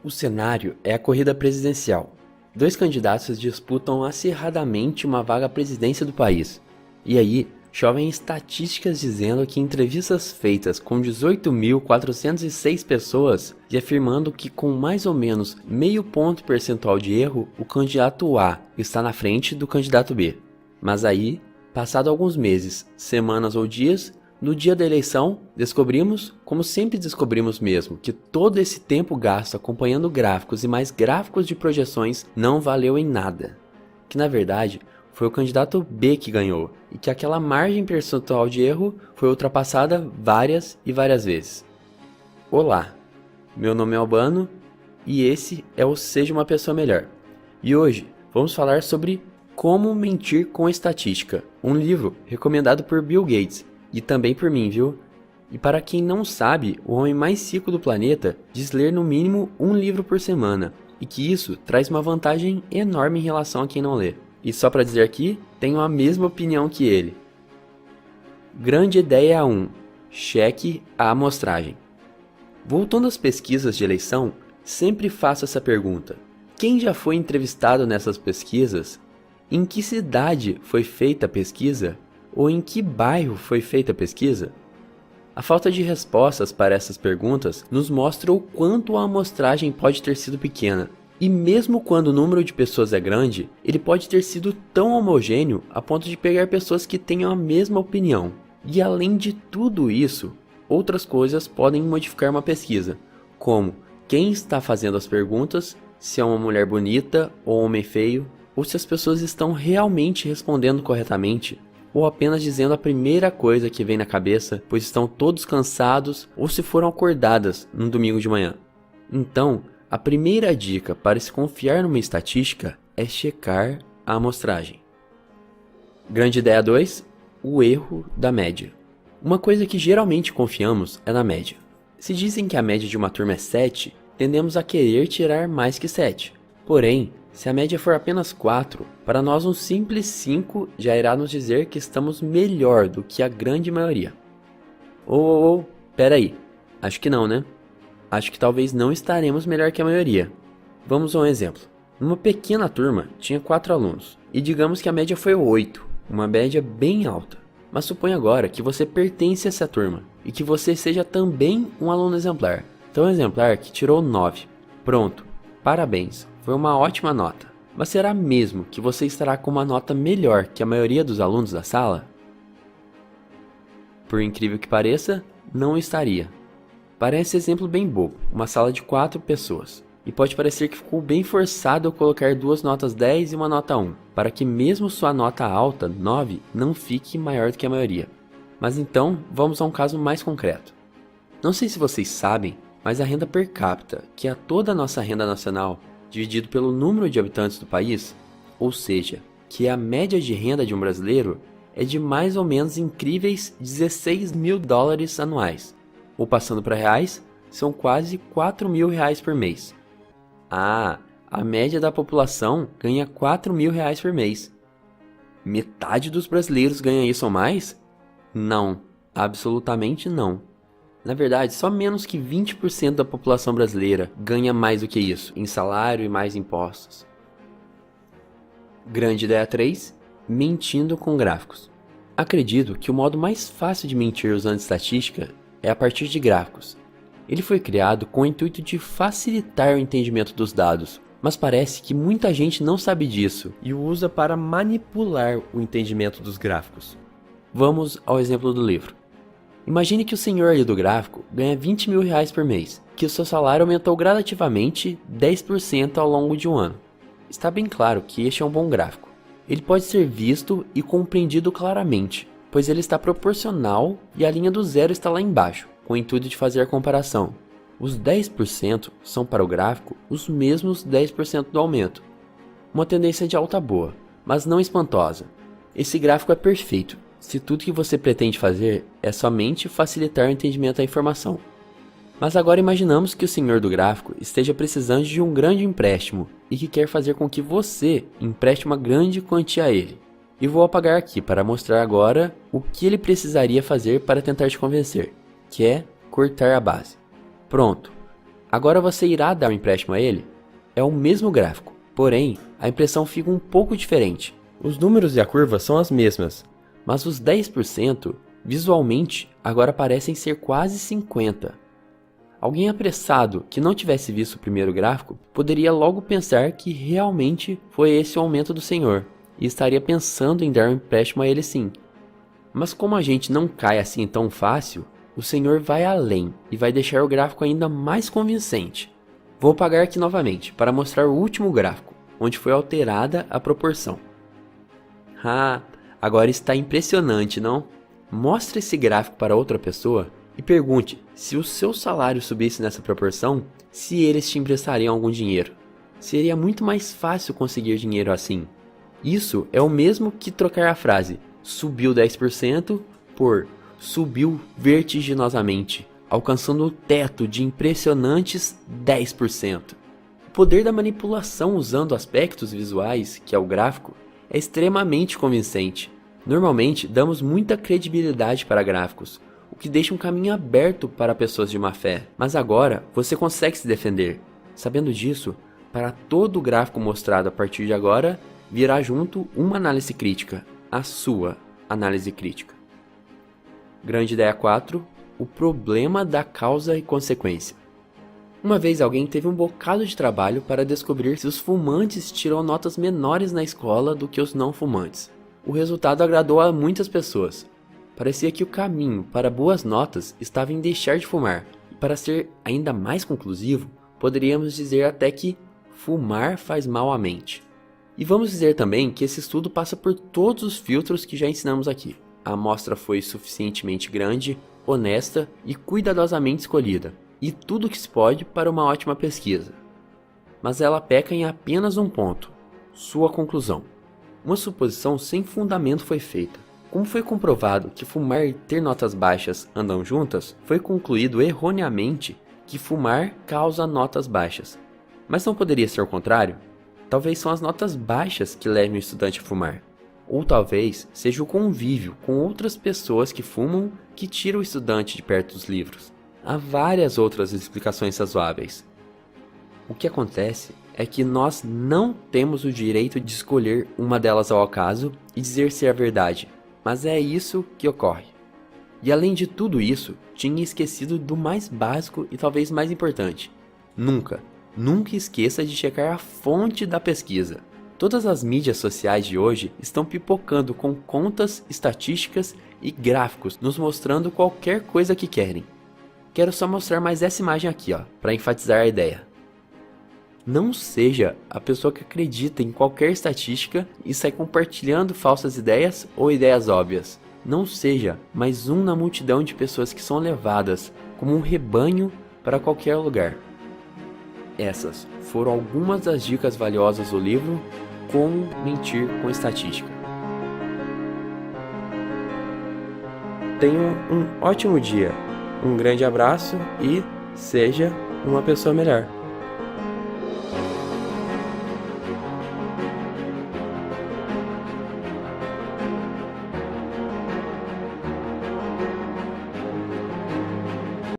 O cenário é a corrida presidencial. Dois candidatos disputam acirradamente uma vaga à presidência do país. E aí, chovem estatísticas dizendo que entrevistas feitas com 18.406 pessoas e afirmando que com mais ou menos meio ponto percentual de erro, o candidato A está na frente do candidato B. Mas aí, passado alguns meses, semanas ou dias, no dia da eleição, descobrimos, como sempre descobrimos mesmo, que todo esse tempo gasto acompanhando gráficos e mais gráficos de projeções não valeu em nada. Que na verdade, foi o candidato B que ganhou, e que aquela margem percentual de erro foi ultrapassada várias e várias vezes. Olá, meu nome é Albano, e esse é o Seja Uma Pessoa Melhor. E hoje, vamos falar sobre Como Mentir com Estatística, um livro recomendado por Bill Gates, e também por mim, viu? E para quem não sabe, o homem mais rico do planeta diz ler no mínimo um livro por semana, e que isso traz uma vantagem enorme em relação a quem não lê. E só para dizer aqui, tenho a mesma opinião que ele. Grande ideia 1. Cheque a amostragem. Voltando às pesquisas de eleição, sempre faço essa pergunta. Quem já foi entrevistado nessas pesquisas? Em que cidade foi feita a pesquisa? Ou em que bairro foi feita a pesquisa? A falta de respostas para essas perguntas nos mostra o quanto a amostragem pode ter sido pequena. E mesmo quando o número de pessoas é grande, ele pode ter sido tão homogêneo a ponto de pegar pessoas que tenham a mesma opinião. E além de tudo isso, outras coisas podem modificar uma pesquisa, como quem está fazendo as perguntas, se é uma mulher bonita ou um homem feio, ou se as pessoas estão realmente respondendo corretamente, ou apenas dizendo a primeira coisa que vem na cabeça, pois estão todos cansados ou se foram acordadas num domingo de manhã. Então, a primeira dica para se confiar numa estatística é checar a amostragem. Grande ideia 2, o erro da média. Uma coisa que geralmente confiamos é na média. Se dizem que a média de uma turma é 7, tendemos a querer tirar mais que 7. Porém, se a média for apenas 4, para nós um simples 5 já irá nos dizer que estamos melhor do que a grande maioria. Peraí, acho que não, né? Acho que talvez não estaremos melhor que a maioria. Vamos a um exemplo. Numa pequena turma, tinha 4 alunos, e digamos que a média foi 8, uma média bem alta. Mas suponha agora que você pertence a essa turma, e que você seja também um aluno exemplar. Tão exemplar que tirou 9. Pronto, parabéns. Foi uma ótima nota, mas será mesmo que você estará com uma nota melhor que a maioria dos alunos da sala? Por incrível que pareça, não estaria. Parece exemplo bem bobo, uma sala de 4 pessoas, e pode parecer que ficou bem forçado eu colocar 2 notas 10 e uma nota 1, para que mesmo sua nota alta, 9, não fique maior do que a maioria. Mas então, vamos a um caso mais concreto. Não sei se vocês sabem, mas a renda per capita, que é toda a nossa renda nacional, dividido pelo número de habitantes do país, ou seja, que a média de renda de um brasileiro é de mais ou menos incríveis 16 mil dólares anuais, ou passando para reais, são quase 4 mil reais por mês. A média da população ganha 4 mil reais por mês. Metade dos brasileiros ganha isso ou mais? Não, absolutamente não. Na verdade, só menos que 20% da população brasileira ganha mais do que isso, em salário e mais impostos. Grande ideia 3, mentindo com gráficos. Acredito que o modo mais fácil de mentir usando estatística é a partir de gráficos. Ele foi criado com o intuito de facilitar o entendimento dos dados, mas parece que muita gente não sabe disso e o usa para manipular o entendimento dos gráficos. Vamos ao exemplo do livro. Imagine que o senhor ali do gráfico ganha 20 mil reais por mês, que o seu salário aumentou gradativamente 10% ao longo de um ano. Está bem claro que este é um bom gráfico. Ele pode ser visto e compreendido claramente, pois ele está proporcional e a linha do zero está lá embaixo, com o intuito de fazer a comparação. Os 10% são para o gráfico os mesmos 10% do aumento. Uma tendência de alta boa, mas não espantosa. Esse gráfico é perfeito, se tudo que você pretende fazer é somente facilitar o entendimento da informação. Mas agora imaginamos que o senhor do gráfico esteja precisando de um grande empréstimo e que quer fazer com que você empreste uma grande quantia a ele. E vou apagar aqui para mostrar agora o que ele precisaria fazer para tentar te convencer, que é cortar a base. Pronto, Agora você irá dar um empréstimo a ele? É o mesmo gráfico, porém, a impressão fica um pouco diferente. Os números e a curva são as mesmas, mas os 10% visualmente agora parecem ser quase 50%. Alguém apressado que não tivesse visto o primeiro gráfico poderia logo pensar que realmente foi esse o aumento do senhor e estaria pensando em dar um empréstimo a ele sim. Mas como a gente não cai assim tão fácil, o senhor vai além e vai deixar o gráfico ainda mais convincente. Vou apagar aqui novamente para mostrar o último gráfico, onde foi alterada a proporção. Agora está impressionante, não? Mostre esse gráfico para outra pessoa e pergunte se o seu salário subisse nessa proporção, se eles te emprestariam algum dinheiro. Seria muito mais fácil conseguir dinheiro assim. Isso é o mesmo que trocar a frase subiu 10% por subiu vertiginosamente, alcançando o teto de impressionantes 10%. O poder da manipulação usando aspectos visuais, que é o gráfico, é extremamente convincente. Normalmente, damos muita credibilidade para gráficos, o que deixa um caminho aberto para pessoas de má fé. Mas agora, você consegue se defender. Sabendo disso, para todo gráfico mostrado a partir de agora, virá junto uma análise crítica, a sua análise crítica. Grande ideia 4, o problema da causa e consequência. Uma vez alguém teve um bocado de trabalho para descobrir se os fumantes tiram notas menores na escola do que os não fumantes. O resultado agradou a muitas pessoas. Parecia que o caminho para boas notas estava em deixar de fumar. E para ser ainda mais conclusivo, poderíamos dizer até que fumar faz mal à mente. E vamos dizer também que esse estudo passa por todos os filtros que já ensinamos aqui. A amostra foi suficientemente grande, honesta e cuidadosamente escolhida. E tudo que se pode para uma ótima pesquisa. Mas ela peca em apenas um ponto: sua conclusão. Uma suposição sem fundamento foi feita. Como foi comprovado que fumar e ter notas baixas andam juntas, foi concluído erroneamente que fumar causa notas baixas. Mas não poderia ser o contrário? Talvez são as notas baixas que levem o estudante a fumar. Ou talvez seja o convívio com outras pessoas que fumam que tira o estudante de perto dos livros. Há várias outras explicações razoáveis. O que acontece é que nós não temos o direito de escolher uma delas ao acaso e dizer se é verdade, mas é isso que ocorre. E além de tudo isso, tinha esquecido do mais básico e talvez mais importante. Nunca esqueça de checar a fonte da pesquisa. Todas as mídias sociais de hoje estão pipocando com contas, estatísticas e gráficos nos mostrando qualquer coisa que querem. Quero só mostrar mais essa imagem aqui, para enfatizar a ideia. Não seja a pessoa que acredita em qualquer estatística e sai compartilhando falsas ideias ou ideias óbvias. Não seja mais um na multidão de pessoas que são levadas como um rebanho para qualquer lugar. Essas foram algumas das dicas valiosas do livro Como Mentir com Estatística. Tenha um ótimo dia, um grande abraço e seja uma pessoa melhor.